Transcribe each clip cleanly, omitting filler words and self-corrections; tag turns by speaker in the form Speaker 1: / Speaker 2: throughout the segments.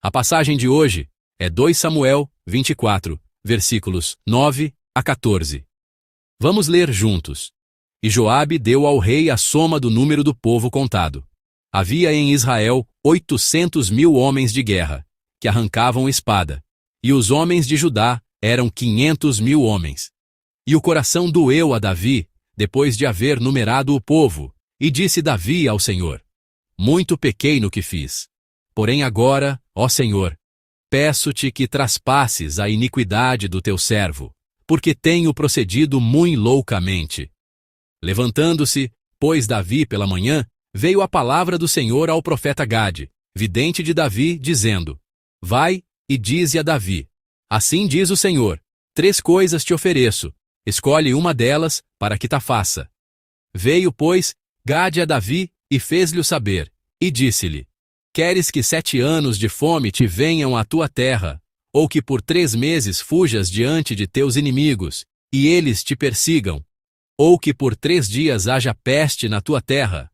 Speaker 1: A passagem de hoje é 2 Samuel 24, versículos 9 a 14. Vamos ler juntos. E Joabe deu ao rei a soma do número do povo contado. Havia em Israel 800.000 homens de guerra, que arrancavam espada, e os homens de Judá eram 500.000 homens. E o coração doeu a Davi, depois de haver numerado o povo, e disse Davi ao Senhor: muito pequei no que fiz. Porém agora, ó Senhor, peço-te que traspasses a iniquidade do teu servo, porque tenho procedido muito loucamente. Levantando-se, pois Davi pela manhã, veio a palavra do Senhor ao profeta Gade, vidente de Davi, dizendo: vai e dize a Davi: assim diz o Senhor, 3 coisas te ofereço, escolhe uma delas, para que ta faça. Veio, pois, Gade a Davi, e fez-lhe saber, e disse-lhe: queres que 7 anos de fome te venham à tua terra, ou que por 3 meses fujas diante de teus inimigos, e eles te persigam? Ou que por 3 dias haja peste na tua terra?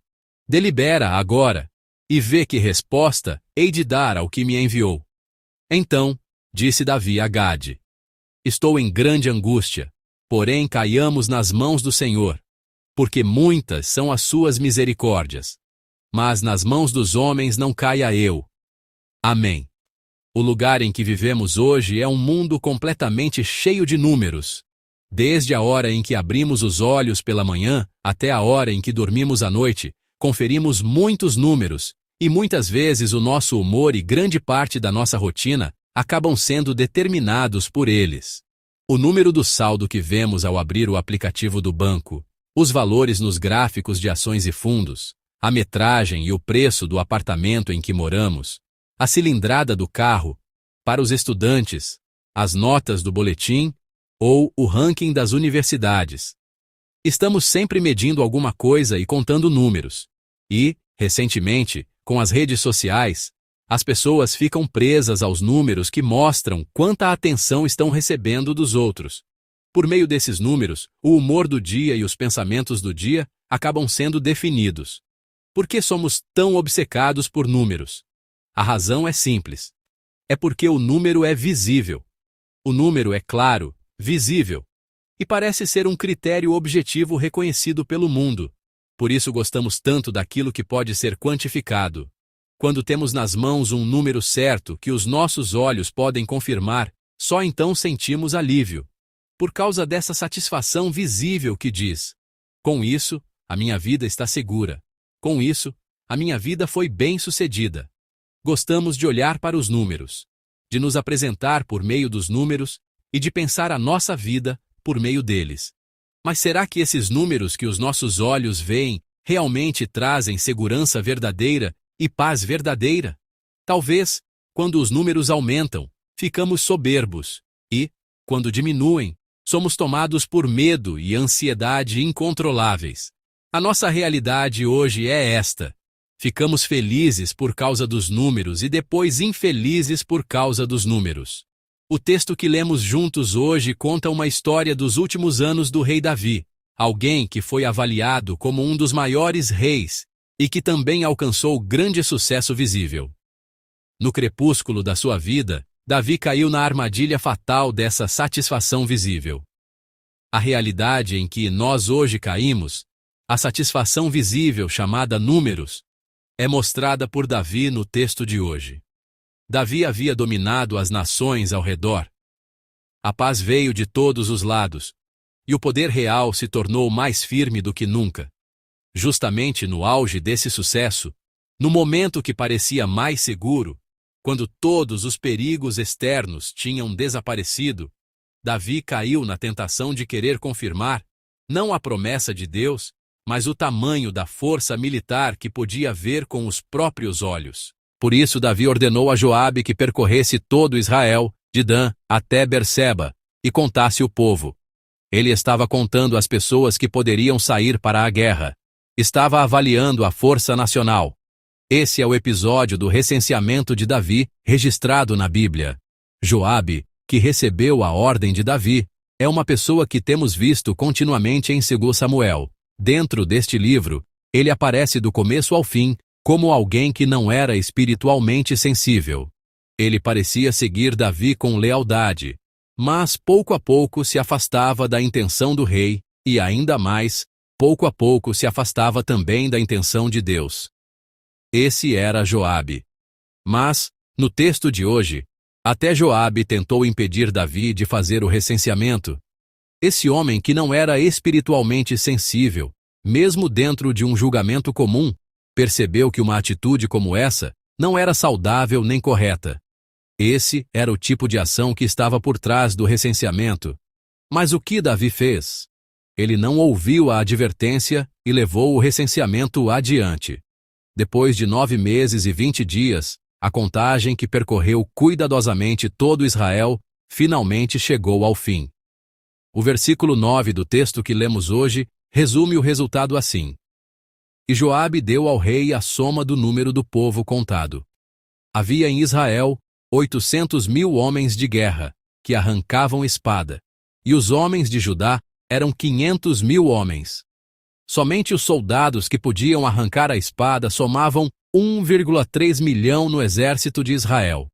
Speaker 1: Delibera agora, e vê que resposta hei de dar ao que me enviou. Então, disse Davi a Gade: estou em grande angústia, porém caiamos nas mãos do Senhor, porque muitas são as suas misericórdias. Mas nas mãos dos homens não caia eu. Amém. O lugar em que vivemos hoje é um mundo completamente cheio de números. Desde a hora em que abrimos os olhos pela manhã até a hora em que dormimos à noite, conferimos muitos números, e muitas vezes o nosso humor e grande parte da nossa rotina acabam sendo determinados por eles. O número do saldo que vemos ao abrir o aplicativo do banco, os valores nos gráficos de ações e fundos, a metragem e o preço do apartamento em que moramos, a cilindrada do carro, para os estudantes, as notas do boletim ou o ranking das universidades. Estamos sempre medindo alguma coisa e contando números. E, recentemente, com as redes sociais, as pessoas ficam presas aos números que mostram quanta atenção estão recebendo dos outros. Por meio desses números, o humor do dia e os pensamentos do dia acabam sendo definidos. Por que somos tão obcecados por números? A razão é simples. É porque o número é visível. O número é claro, visível, e parece ser um critério objetivo reconhecido pelo mundo. Por isso gostamos tanto daquilo que pode ser quantificado. Quando temos nas mãos um número certo que os nossos olhos podem confirmar, só então sentimos alívio. Por causa dessa satisfação visível que diz: com isso, a minha vida está segura. Com isso, a minha vida foi bem-sucedida. Gostamos de olhar para os números, de nos apresentar por meio dos números e de pensar a nossa vida por meio deles. Mas será que esses números que os nossos olhos veem realmente trazem segurança verdadeira e paz verdadeira? Talvez, quando os números aumentam, ficamos soberbos e, quando diminuem, somos tomados por medo e ansiedade incontroláveis. A nossa realidade hoje é esta. Ficamos felizes por causa dos números e depois infelizes por causa dos números. O texto que lemos juntos hoje conta uma história dos últimos anos do rei Davi, alguém que foi avaliado como um dos maiores reis e que também alcançou grande sucesso visível. No crepúsculo da sua vida, Davi caiu na armadilha fatal dessa satisfação visível. A realidade em que nós hoje caímos, a satisfação visível chamada números, é mostrada por Davi no texto de hoje. Davi havia dominado as nações ao redor. A paz veio de todos os lados, e o poder real se tornou mais firme do que nunca. Justamente no auge desse sucesso, no momento que parecia mais seguro, quando todos os perigos externos tinham desaparecido, Davi caiu na tentação de querer confirmar, não a promessa de Deus, mas o tamanho da força militar que podia ver com os próprios olhos. Por isso Davi ordenou a Joabe que percorresse todo Israel, de Dan até Berseba, e contasse o povo. Ele estava contando as pessoas que poderiam sair para a guerra. Estava avaliando a força nacional. Esse é o episódio do recenseamento de Davi, registrado na Bíblia. Joabe, que recebeu a ordem de Davi, é uma pessoa que temos visto continuamente em 2 Samuel. Dentro deste livro, ele aparece do começo ao fim como alguém que não era espiritualmente sensível. Ele parecia seguir Davi com lealdade, mas pouco a pouco se afastava da intenção do rei e, ainda mais, pouco a pouco se afastava também da intenção de Deus. Esse era Joabe. Mas, no texto de hoje, até Joabe tentou impedir Davi de fazer o recenseamento. Esse homem que não era espiritualmente sensível, mesmo dentro de um julgamento comum, percebeu que uma atitude como essa não era saudável nem correta. Esse era o tipo de ação que estava por trás do recenseamento. Mas o que Davi fez? Ele não ouviu a advertência e levou o recenseamento adiante. Depois de 9 meses e 20 dias, a contagem que percorreu cuidadosamente todo Israel finalmente chegou ao fim. O versículo 9 do texto que lemos hoje resume o resultado assim: E Joabe deu ao rei a soma do número do povo contado. Havia em Israel 800.000 homens de guerra, que arrancavam espada, e os homens de Judá eram 500.000 homens. Somente os soldados que podiam arrancar a espada somavam 1,3 milhão no exército de Israel.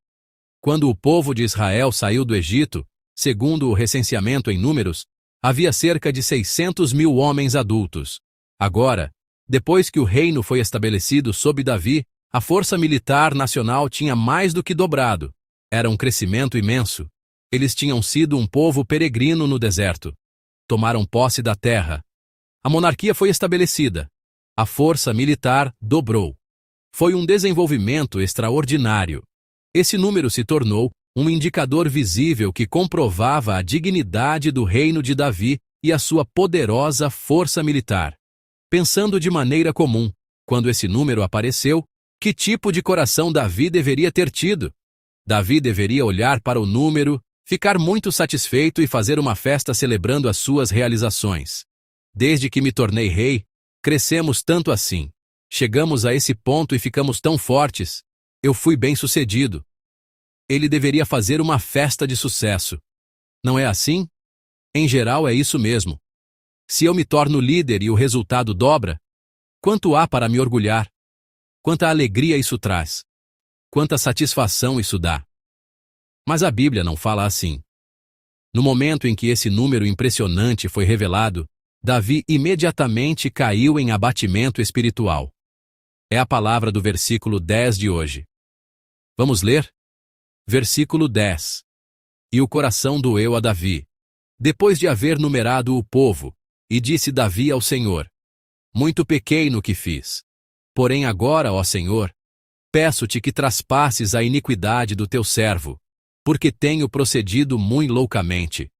Speaker 1: Quando o povo de Israel saiu do Egito, segundo o recenseamento em números, havia cerca de 600.000 homens adultos. Agora, depois que o reino foi estabelecido sob Davi, a força militar nacional tinha mais do que dobrado. Era um crescimento imenso. Eles tinham sido um povo peregrino no deserto. Tomaram posse da terra. A monarquia foi estabelecida. A força militar dobrou. Foi um desenvolvimento extraordinário. Esse número se tornou um indicador visível que comprovava a dignidade do reino de Davi e a sua poderosa força militar. Pensando de maneira comum, quando esse número apareceu, que tipo de coração Davi deveria ter tido? Davi deveria olhar para o número, ficar muito satisfeito e fazer uma festa celebrando as suas realizações. Desde que me tornei rei, crescemos tanto assim. Chegamos a esse ponto e ficamos tão fortes. Eu fui bem-sucedido. Ele deveria fazer uma festa de sucesso. Não é assim? Em geral é isso mesmo. Se eu me torno líder e o resultado dobra, quanto há para me orgulhar? Quanta alegria isso traz! Quanta satisfação isso dá! Mas a Bíblia não fala assim. No momento em que esse número impressionante foi revelado, Davi imediatamente caiu em abatimento espiritual. É a palavra do versículo 10 de hoje. Vamos ler? Versículo 10. E o coração doeu a Davi, depois de haver numerado o povo, e disse Davi ao Senhor: Muito pequei no que fiz. Porém agora, ó Senhor, peço-te que traspasses a iniquidade do teu servo, porque tenho procedido muito loucamente.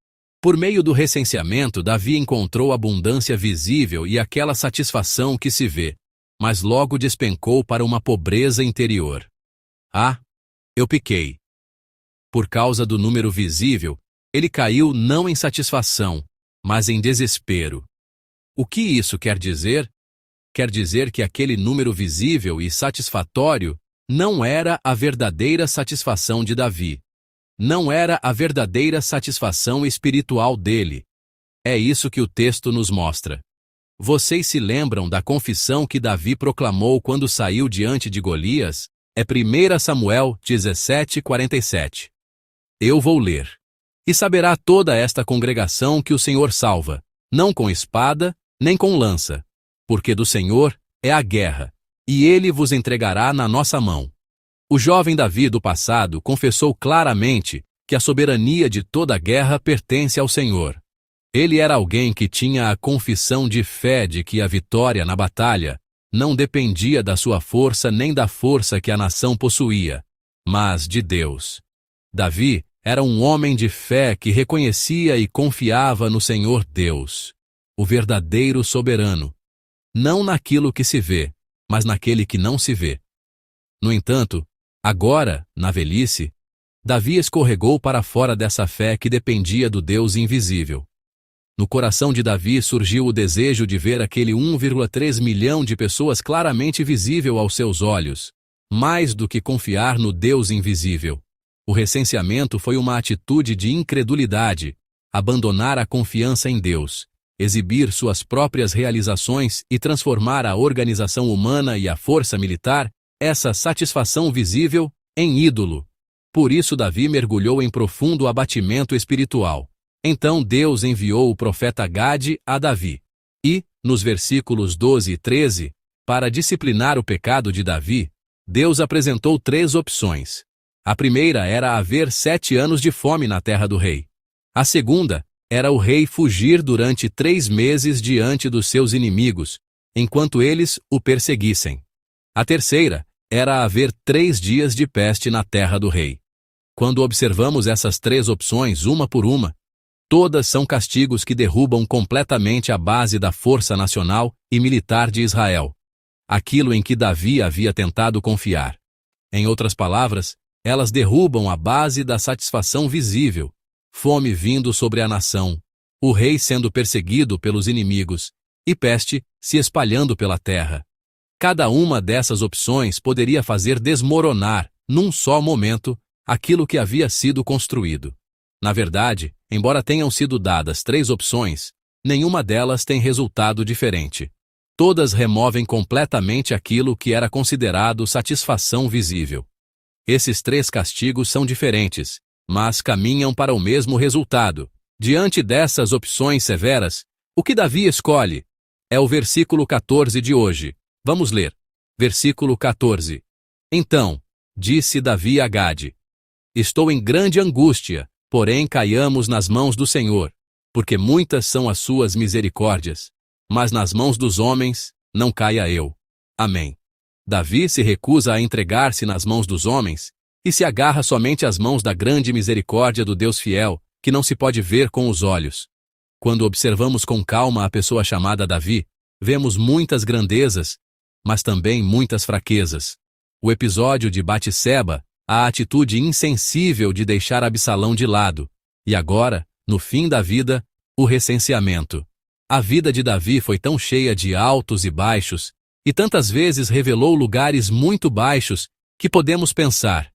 Speaker 1: Por meio do recenseamento, Davi encontrou abundância visível e aquela satisfação que se vê, mas logo despencou para uma pobreza interior. Ah, eu pequei. Por causa do número visível, ele caiu não em satisfação, mas em desespero. O que isso quer dizer? Quer dizer que aquele número visível e satisfatório não era a verdadeira satisfação de Davi. Não era a verdadeira satisfação espiritual dele. É isso que o texto nos mostra. Vocês se lembram da confissão que Davi proclamou quando saiu diante de Golias? É 1 Samuel 17:47. Eu vou ler. E saberá toda esta congregação que o Senhor salva, não com espada, nem com lança, porque do Senhor é a guerra, e ele vos entregará na nossa mão. O jovem Davi do passado confessou claramente que a soberania de toda a guerra pertence ao Senhor. Ele era alguém que tinha a confissão de fé de que a vitória na batalha não dependia da sua força nem da força que a nação possuía, mas de Deus. Davi era um homem de fé que reconhecia e confiava no Senhor Deus, o verdadeiro soberano, não naquilo que se vê, mas naquele que não se vê. No entanto, agora, na velhice, Davi escorregou para fora dessa fé que dependia do Deus invisível. No coração de Davi surgiu o desejo de ver aquele 1,3 milhão de pessoas claramente visível aos seus olhos, mais do que confiar no Deus invisível. O recenseamento foi uma atitude de incredulidade, abandonar a confiança em Deus, exibir suas próprias realizações e transformar a organização humana e a força militar, essa satisfação visível, em ídolo. Por isso Davi mergulhou em profundo abatimento espiritual. Então Deus enviou o profeta Gade a Davi. E, nos versículos 12 e 13, para disciplinar o pecado de Davi, Deus apresentou 3 opções. A primeira era haver 7 anos de fome na terra do rei. A segunda era o rei fugir durante 3 meses diante dos seus inimigos, enquanto eles o perseguissem. A terceira era haver 3 dias de peste na terra do rei. Quando observamos essas 3 opções uma por uma, todas são castigos que derrubam completamente a base da força nacional e militar de Israel, aquilo em que Davi havia tentado confiar. Em outras palavras, elas derrubam a base da satisfação visível, fome vindo sobre a nação, o rei sendo perseguido pelos inimigos, e peste se espalhando pela terra. Cada uma dessas opções poderia fazer desmoronar, num só momento, aquilo que havia sido construído. Na verdade, embora tenham sido dadas 3 opções, nenhuma delas tem resultado diferente. Todas removem completamente aquilo que era considerado satisfação visível. Esses 3 castigos são diferentes, mas caminham para o mesmo resultado. Diante dessas opções severas, o que Davi escolhe é o versículo 14 de hoje. Vamos ler. Versículo 14. Então, disse Davi a Gade: Estou em grande angústia, porém caiamos nas mãos do Senhor, porque muitas são as suas misericórdias, mas nas mãos dos homens não caia eu. Amém. Davi se recusa a entregar-se nas mãos dos homens e se agarra somente às mãos da grande misericórdia do Deus fiel, que não se pode ver com os olhos. Quando observamos com calma a pessoa chamada Davi, vemos muitas grandezas, mas também muitas fraquezas. O episódio de Batseba, a atitude insensível de deixar Absalão de lado, e agora, no fim da vida, o recenseamento. A vida de Davi foi tão cheia de altos e baixos, e tantas vezes revelou lugares muito baixos, que podemos pensar: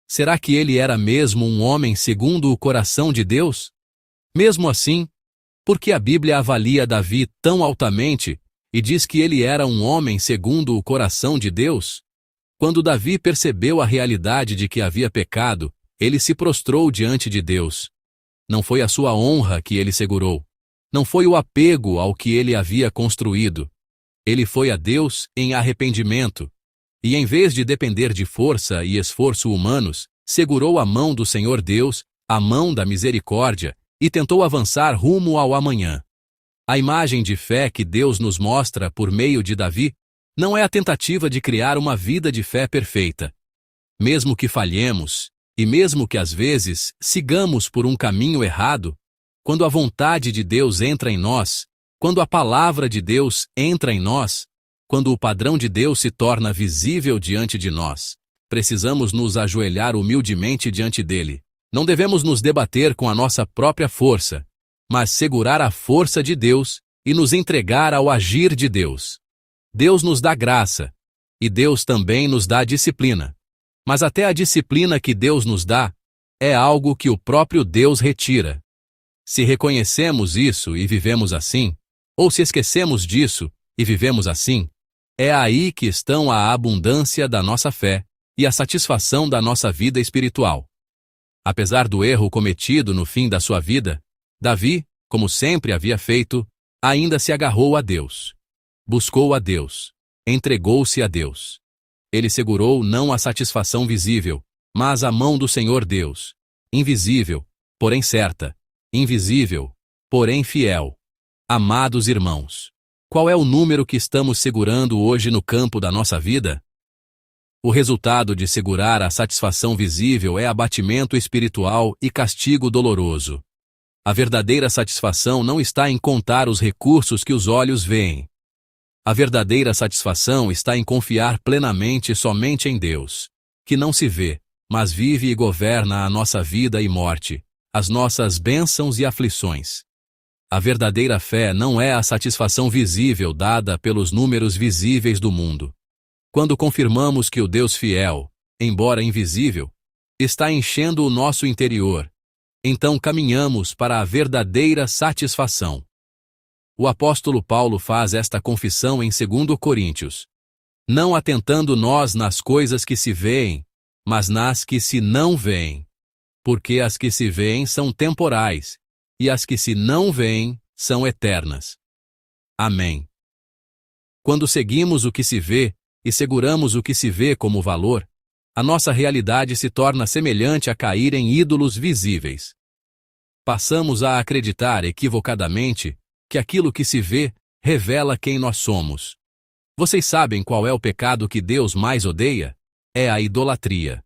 Speaker 1: será que ele era mesmo um homem segundo o coração de Deus? Mesmo assim, por que a Bíblia avalia Davi tão altamente e diz que ele era um homem segundo o coração de Deus? Quando Davi percebeu a realidade de que havia pecado, ele se prostrou diante de Deus. Não foi a sua honra que ele segurou. Não foi o apego ao que ele havia construído. Ele foi a Deus em arrependimento. E em vez de depender de força e esforço humanos, segurou a mão do Senhor Deus, a mão da misericórdia, e tentou avançar rumo ao amanhã. A imagem de fé que Deus nos mostra por meio de Davi não é a tentativa de criar uma vida de fé perfeita. Mesmo que falhemos, e mesmo que às vezes sigamos por um caminho errado, quando a vontade de Deus entra em nós, quando a palavra de Deus entra em nós, quando o padrão de Deus se torna visível diante de nós, precisamos nos ajoelhar humildemente diante dele. Não devemos nos debater com a nossa própria força, mas segurar a força de Deus e nos entregar ao agir de Deus. Deus nos dá graça, e Deus também nos dá disciplina. Mas até a disciplina que Deus nos dá é algo que o próprio Deus retira. Se reconhecemos isso e vivemos assim, ou se esquecemos disso e vivemos assim, é aí que estão a abundância da nossa fé e a satisfação da nossa vida espiritual. Apesar do erro cometido no fim da sua vida, Davi, como sempre havia feito, ainda se agarrou a Deus. Buscou a Deus. Entregou-se a Deus. Ele segurou não a satisfação visível, mas a mão do Senhor Deus. Invisível, porém certa. Invisível, porém fiel. Amados irmãos, qual é o número que estamos segurando hoje no campo da nossa vida? O resultado de segurar a satisfação visível é abatimento espiritual e castigo doloroso. A verdadeira satisfação não está em contar os recursos que os olhos veem. A verdadeira satisfação está em confiar plenamente somente em Deus, que não se vê, mas vive e governa a nossa vida e morte, as nossas bênçãos e aflições. A verdadeira fé não é a satisfação visível dada pelos números visíveis do mundo. Quando confirmamos que o Deus fiel, embora invisível, está enchendo o nosso interior, então caminhamos para a verdadeira satisfação. O apóstolo Paulo faz esta confissão em 2 Coríntios. Não atentando nós nas coisas que se veem, mas nas que se não veem. Porque as que se veem são temporais, e as que se não veem são eternas. Amém. Quando seguimos o que se vê e seguramos o que se vê como valor, a nossa realidade se torna semelhante a cair em ídolos visíveis. Passamos a acreditar equivocadamente que aquilo que se vê revela quem nós somos. Vocês sabem qual é o pecado que Deus mais odeia? É a idolatria.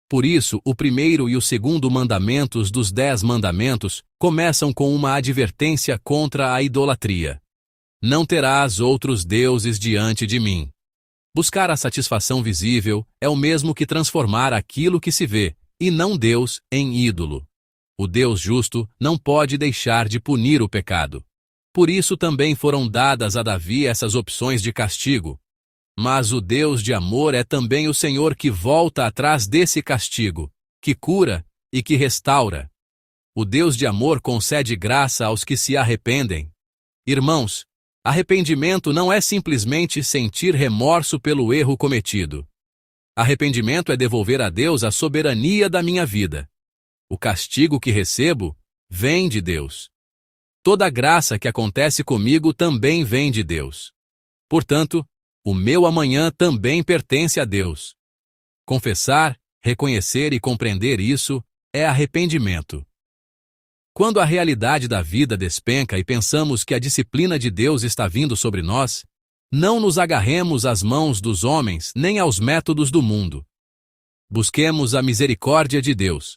Speaker 1: Por isso, o primeiro e o segundo mandamentos dos 10 mandamentos começam com uma advertência contra a idolatria. Não terás outros deuses diante de mim. Buscar a satisfação visível é o mesmo que transformar aquilo que se vê, e não Deus, em ídolo. O Deus justo não pode deixar de punir o pecado. Por isso também foram dadas a Davi essas opções de castigo. Mas o Deus de amor é também o Senhor que volta atrás desse castigo, que cura e que restaura. O Deus de amor concede graça aos que se arrependem. Irmãos, arrependimento não é simplesmente sentir remorso pelo erro cometido. Arrependimento é devolver a Deus a soberania da minha vida. O castigo que recebo vem de Deus. Toda a graça que acontece comigo também vem de Deus. Portanto, o meu amanhã também pertence a Deus. Confessar, reconhecer e compreender isso é arrependimento. Quando a realidade da vida despenca e pensamos que a disciplina de Deus está vindo sobre nós, não nos agarremos às mãos dos homens nem aos métodos do mundo. Busquemos a misericórdia de Deus.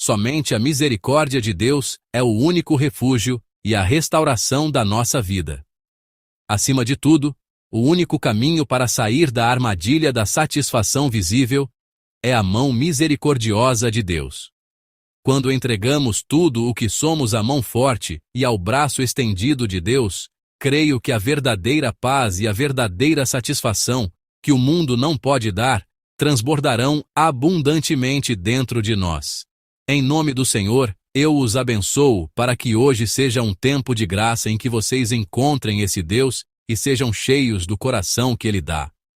Speaker 1: Somente a misericórdia de Deus é o único refúgio e a restauração da nossa vida. Acima de tudo, o único caminho para sair da armadilha da satisfação visível é a mão misericordiosa de Deus. Quando entregamos tudo o que somos à mão forte e ao braço estendido de Deus, creio que a verdadeira paz e a verdadeira satisfação, que o mundo não pode dar, transbordarão abundantemente dentro de nós. Em nome do Senhor, eu os abençoo para que hoje seja um tempo de graça em que vocês encontrem esse Deus e sejam cheios do coração que Ele dá.